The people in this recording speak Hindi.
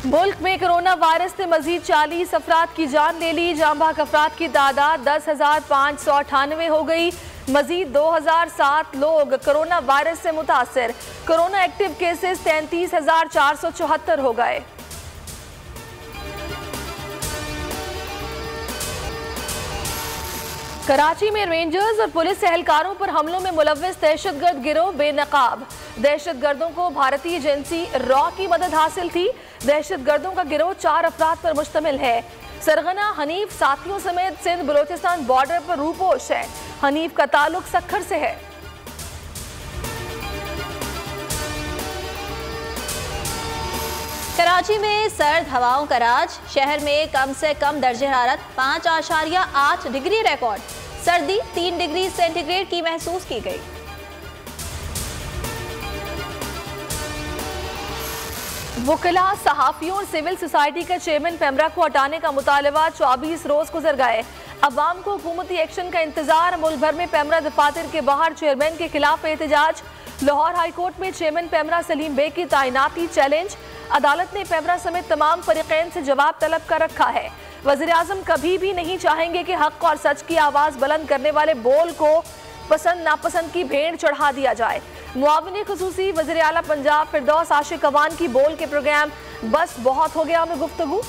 मुल्क में कोरोना वायरस ने मजीद 40 अफराद की जान ले ली। जांबाक अफराद की तादाद 10,598 हो गई। मजीद 2007 लोग कोरोना वायरस से मुतासर। कोरोना एक्टिव केसेस 33,474 हो गए। कराची में रेंजर्स और पुलिस एहलकारों पर हमलों में मुलव्विस दहशतगर्द गिरोह बेनकाब। दहशतगर्दों को भारतीय एजेंसी रॉ की मदद हासिल थी। दहशतगर्दों का गिरोह 4 अफराद पर मुश्तमिल है। सरगना हनीफ साथियों समेत सिंध बलोचिस्तान बॉर्डर पर रूपोश है। हनीफ का ताल्लुक सक्खर से है। कराची में सर्द हवाओं का राज। शहर में कम से कम दर्जे हरारत 5.8 डिग्री रिकॉर्ड। सर्दी 3 डिग्री सेंटीग्रेड की महसूस की गई। वकीला, सहाफियों और सिविल सोसाइटी के चेयरमैन पेमरा को हटाने का मुतालबा 24 रोज गुजर गए। अवाम को हुकूमती एक्शन का इंतजार। मुल्क भर में पेमरा दफातर के बाहर चेयरमैन के खिलाफ एहतजाज। लाहौर हाईकोर्ट में चेयरमैन पेमरा सलीम बेग की तैनाती चैलेंज। अदालत ने पेमरा समेत तमाम फरीकैन से जवाब तलब कर रखा है। वज़ीर आज़म कभी भी नहीं चाहेंगे कि हक और सच की आवाज़ बुलंद करने वाले बोल को पसंद नापसंद की भेंट चढ़ा दिया जाए। मुआविन खुसूसी वज़ीर आला पंजाब फिरदौस आशिक अवान की बोल के प्रोग्राम बस बहुत हो गया में गुफ्तगू।